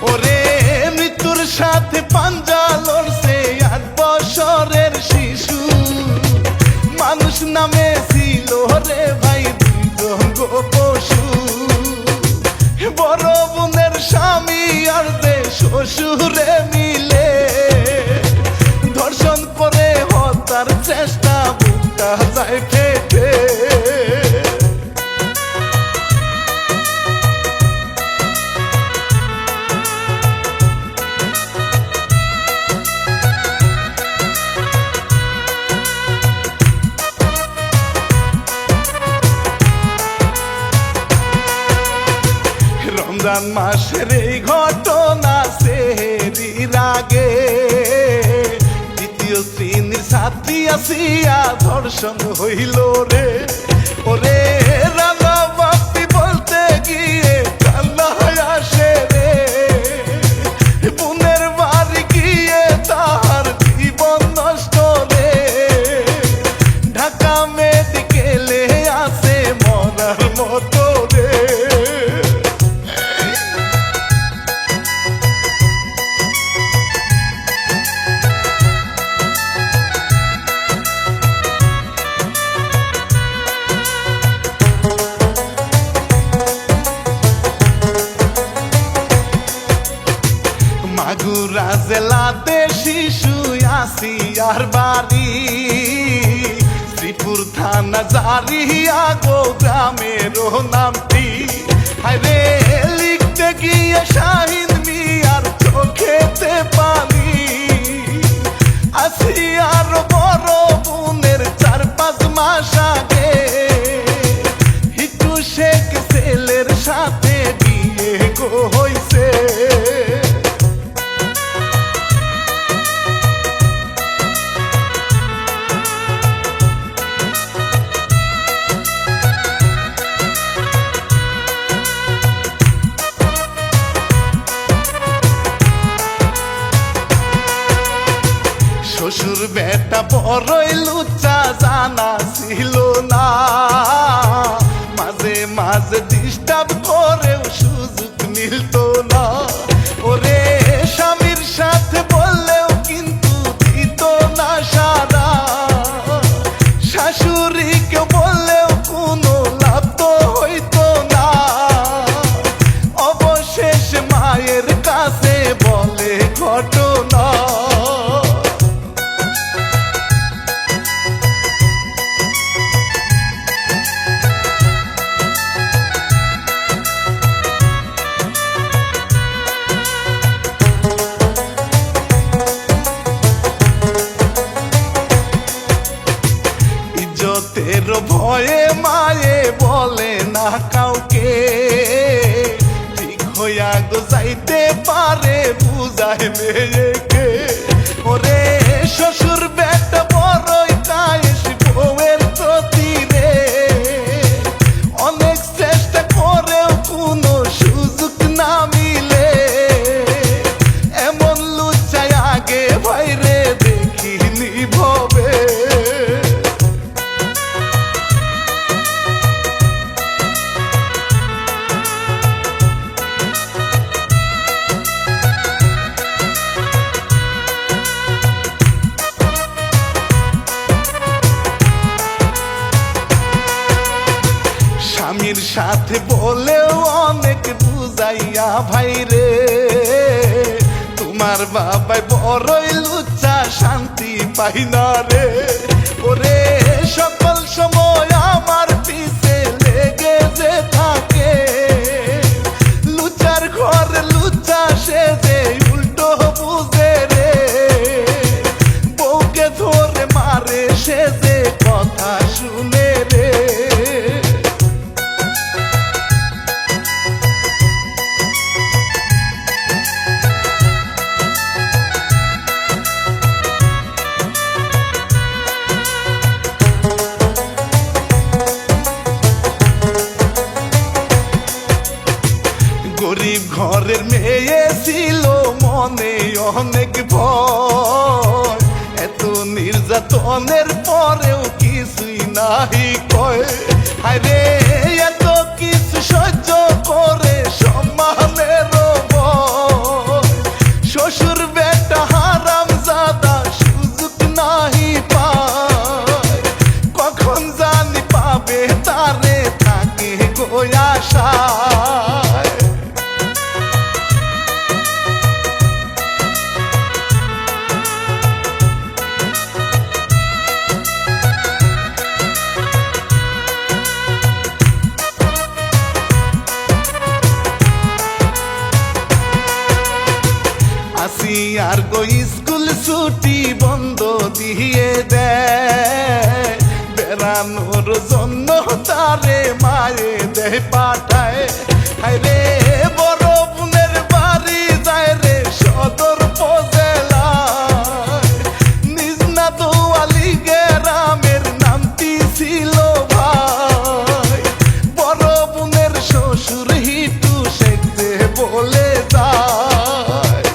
ওরে মৃত্যুর সাথে পাঞ্জা লড়ছে 8 বছরের শিশু, মানুষ নামে ছিল রে ভাই দুর্গ পশু। বড় বোনের স্বামী আর দে শ্বশুরে মিলে ধর্ষণ করে হত্যার চেষ্টা, বুকটা যায় ফেটে। রমজান মাসের এই ঘটনা সেহরির আগে দ্বিতীয় শ্রেণীর ছাত্রী আসিয়া ধর্ষণ হইল রে। ওরে রাঙা বাপি বলতে গিয়ে কান্না আসে রে, বোনের বাড়ি গিয়ে তাহার জীবন নষ্ট রে। ঢাকা মেডিকেলে আছে মরার মতো রে। মাগুরা জেলাতে শিশু আসিয়ার বাড়ি, শ্রীপুর থানা জারিয়া গো গ্রামের নামটি। আরে লিখতে গিয়ে শাহিন মিয়ার চোখেতে পানি, আসিয়ার বড় বোনের 4-5 মাস আগে হিটু শেখ ছেলের সাথে বিয়ে গো হইছে। শ্বশুর বেটা বড়ই লুচ্চা, জানা ছিল না, মাঝে মাঝে ডিস্টার্ব করেও সুযোগ মিলত না। ওরে স্বামীর সাথে বললেও কিন্তু দিত না সারা, শাশুড়িকে বললেও কোনো লাভ তো হইতো না। অবশেষে মায়ের কাছে বলে ঘটনা। ইজ্জতের ভয়ে মায়ে বলে না কাউকে, ঠিক হইয়া গো যাইতে পারে বুঝায় মেয়েকে। ওরে শ্বশুর বেটা বড়ই কায়েস বউয়ের প্রতি রে, অনেক চেষ্টা করেও কোনো সুযোগ না মিলে। এমন লুচ্চায় আগে ভাইরে দেখিনি ভবে। স্বামীর সাথে বলেও অনেক বুঝাইয়া ভাইরে, তোমার বাবাই বড়ই লুচ্চা, শান্তি পাই না রে। ওরে সকল সময় আমার পিছে লেগে যে থাকে, লুচ্চার ঘরে লুচ্চা সে যে উল্টো বুঝে রে। বউকে ধরে মারে সে যে কথা শুনে রে। গরিব ঘরের মেয়ে ছিল মনে অনেক ভয়, এত নির্যাতনের পরেও কিছুই নাহি কয়। হায়রে এত কিছু সহ্য করে সম্মানের ভয়, শ্বশুর বেটা হারাম জাদা সুযোগ নাহি পায়, কখন জানি পাবে তারে থাকে গো আশায়। আর গো স্কুল ছুটি বন্ধ দিয়ে দেয়, বেড়ানোর জন্য তারে মায়ে দেয় পাঠায়। হায়রে বড় বোনের বাড়ি যায় রে সদর উপজেলায়, নিজ না দোয়ালি গ্রামের নামটি ছিল ভাই, বড় বোনের শ্বশুর হিটু শেখতে বলে যায়।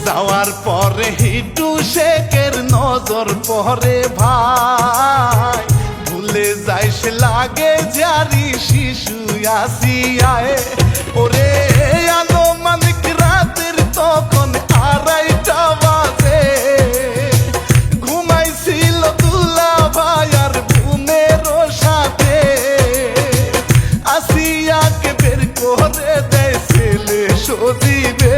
যাওয়ার পরে হিটু শেখের নজর পরে ভাই, ভুলে যায় সে লাগে জারি শিশু আসিয়ায়। ওরে আনুমানিক রাতের তখন 2:30 বাজে, ঘুমাইছিল দুলা ভাই আর বোনের সাথে, আসিয়াকে বের করে দেয় ছেলে সজিবে।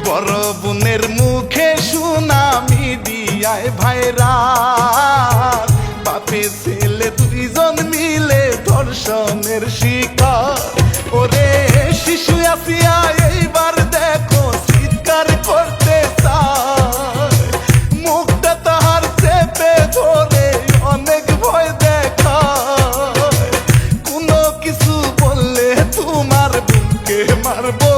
বড় বোনের মুখে শোনা মিডিয়ায় ভাইরাল, বাপে ছেলে দুইজন মিলে ধর্ষণের শিকার। ওরে শিশু আসিয়া এইবার দেখো চিৎকার করতে চায়, মুখটা তাহার চেপে ধরে অনেক ভয় দেখায়, কোনো কিছু বললে তোমার বুকে মারবো।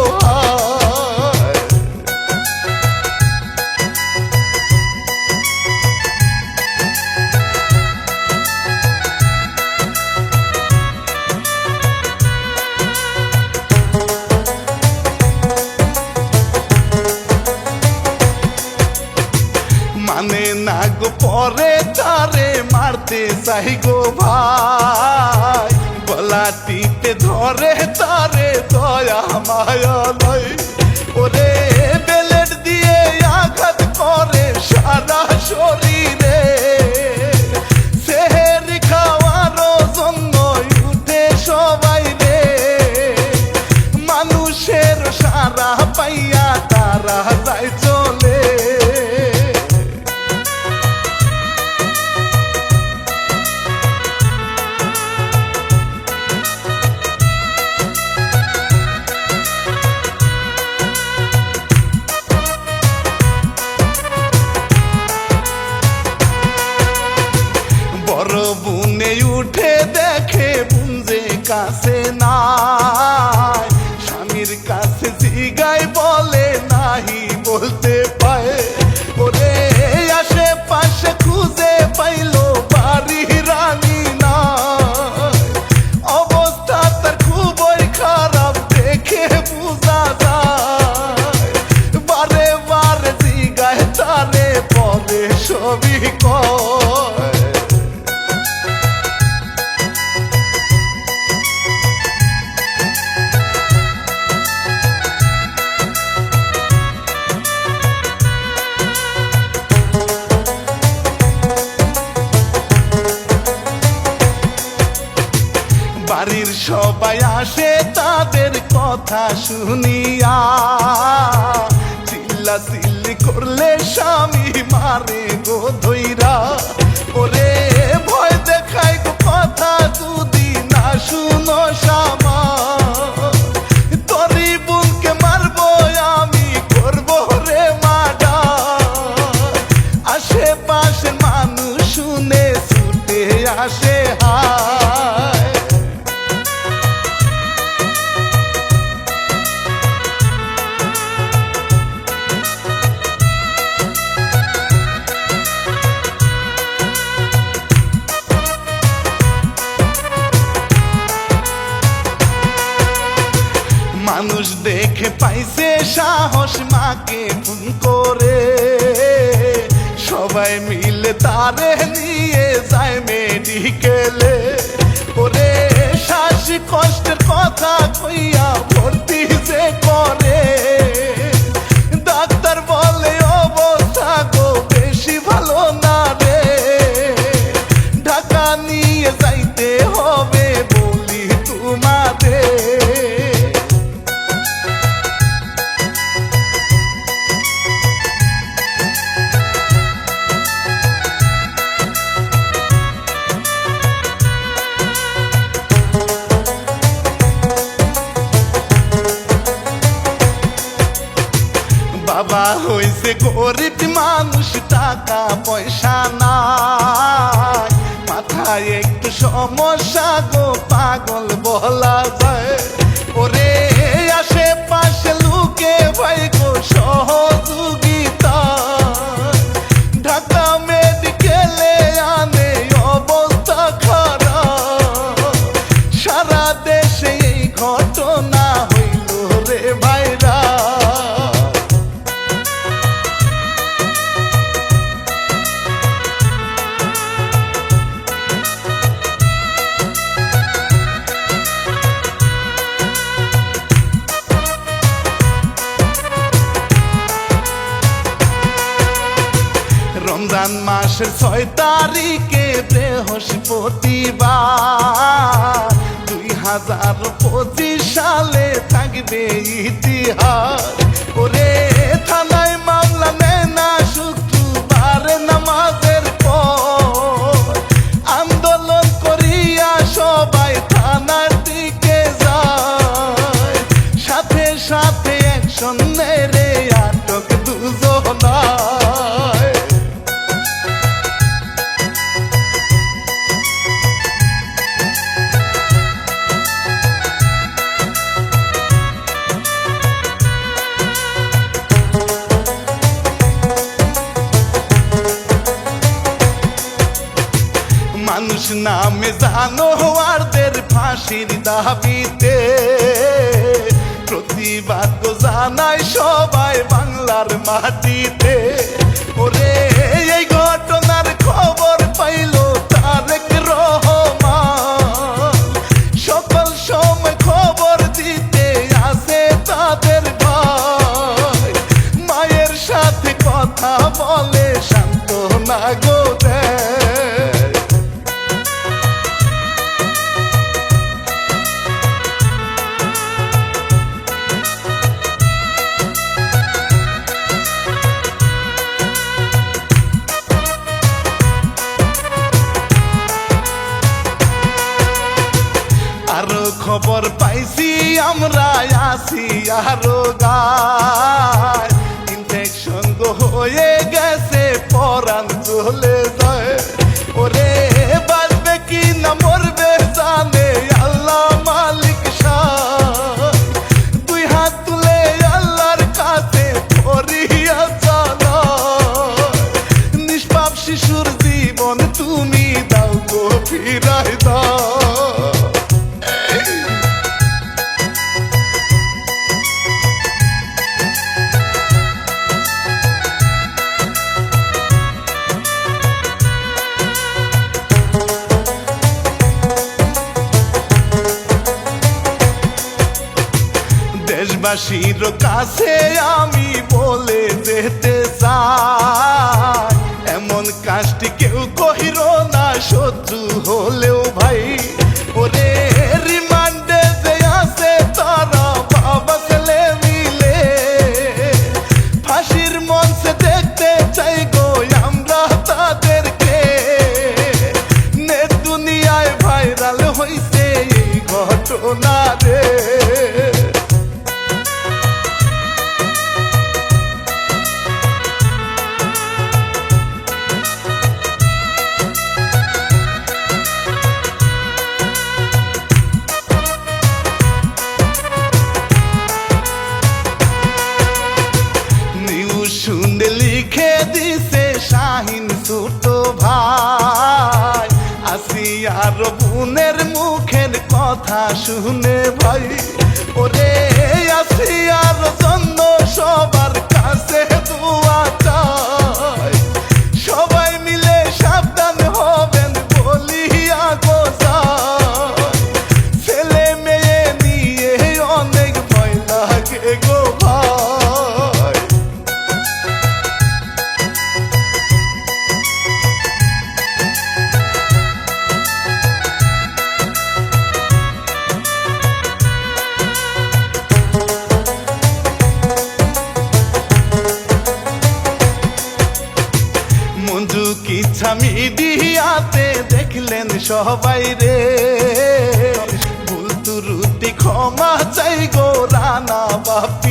মানে না গো পরে তারে মারতে চাই গো ভাই, গলা টিপে ধরে তারে দয়া মায়া নয়। ওরে বেলেট দিয়ে আঘাত করে সারা শরীরে, সেহেরি খাওয়ার জন্য উঠে সবাই রে, মানুষের সারা পাইয়া তারা যায় চলে। বড় বুনে উঠে দেখে বুনজে কাছে নাই, স্বামীর কাছে জিগাই বলে নাহি বলতে পায়। ওরে আশেপাশে খুঁজে পাইলো বাড়ি রানী না, অবস্থা তার খুবই খারাপ দেখে বুঝা যায়, বারে বারে জিগায় তারে পরে সবই কয়। বাড়ির সবাই আসে তাদের কথা শুনিয়া, চিল্লা চিল্লি করলে স্বামী মারে গো ধইরা। ওরে হাসে হায়। মানুষ দেখে পাইছে সাহস মাকে ফোন করে, সবাই মিলে তারে নিয়ে যায় মেডিকেলে। ওরে শ্বাস কষ্টের কথা কইয়া ভর্তি যে করে, ডাক্তার বলে অবস্থা গো বেশি ভালো না রে, ঢাকা নিয়ে যাইতে হবে বলি তোমাদের। বাবা হইছে গরিব মানুষ, টাকা পয়সা নাই, মাথায় একটু সমস্যা গো পাগল বলা যায়। ওরে আশেপাশে লুকে ভাই গো সহযোগিতা, ঢাকা মেডিকেলে আনে অবস্থা খারাপ। সারা দেশে এই ঘটনা হইল রে ভাইরা। রমজান মাসের 6 তারিখে বৃহস্পতিবার, 2025 সালে থাকবে ইতিহাস। ওরে থানায় মামলা নেয় না শুক্রবারে নামাজের পর, আন্দোলন করিয়া সবাই থানার দিকে যায়, সাথে সাথে অ্যাকশন নেয় রে, আটক দুজনায়। মানুষ নামে জানোয়ারদের ফাঁসির দাবিতে প্রতিবাদ জানায় সবাই বাংলার মাটিতে। ওরে এই ঘটনার খবর পাইল তারেক রহমান, সকল সময় খবর দিতে আসে তাদের ভাই, মায়ের সাথে কথা বলে সান্ত্বনা গো দেয়। আরো খবর পাইছি আমরা আসি আরো গায়, ইনফেকশন হয়ে গেছে পরাণ চলে যায়। ওরে বাঁচবে কি না মরবে জানে আল্লাহ মালিক শাহ, 2 হাত তুলে আল্লাহর কাছে ধরিয়া চালায়, নিষ্পাপ শিশুর জীবন তুমি দাও গো ফিরাই দাও। দেশবাসীর কাছে আমি বলে যেতে চাই, এমন কাজটি কেউ কহির না শত্রু হলেও ভাই। ওরে রিমান্ডে যে আছে তারা বাবা ছেলে মিলে, ফাঁসির মঞ্চে দেখতে চাই গো আমরা তাদেরকে। নেট দুনিয়ায় ভাইরাল হইছে এই ঘটনা রে। কথা শুনে ভাই, ওরে আসিয়ার জন্য সবার কাছে দোয়া চাই, সবাই মিলে সাবধান হবেন বলিয়া গো যাই। ছেলে মেয়ে নিয়ে অনেক ভয় লাগে গো ভাই। মঞ্জু কিচ্ছা মিডিয়াতে দেখলেন সবাই রে, ভুল ত্রুটি ক্ষমা চাই গো রানা বাপি।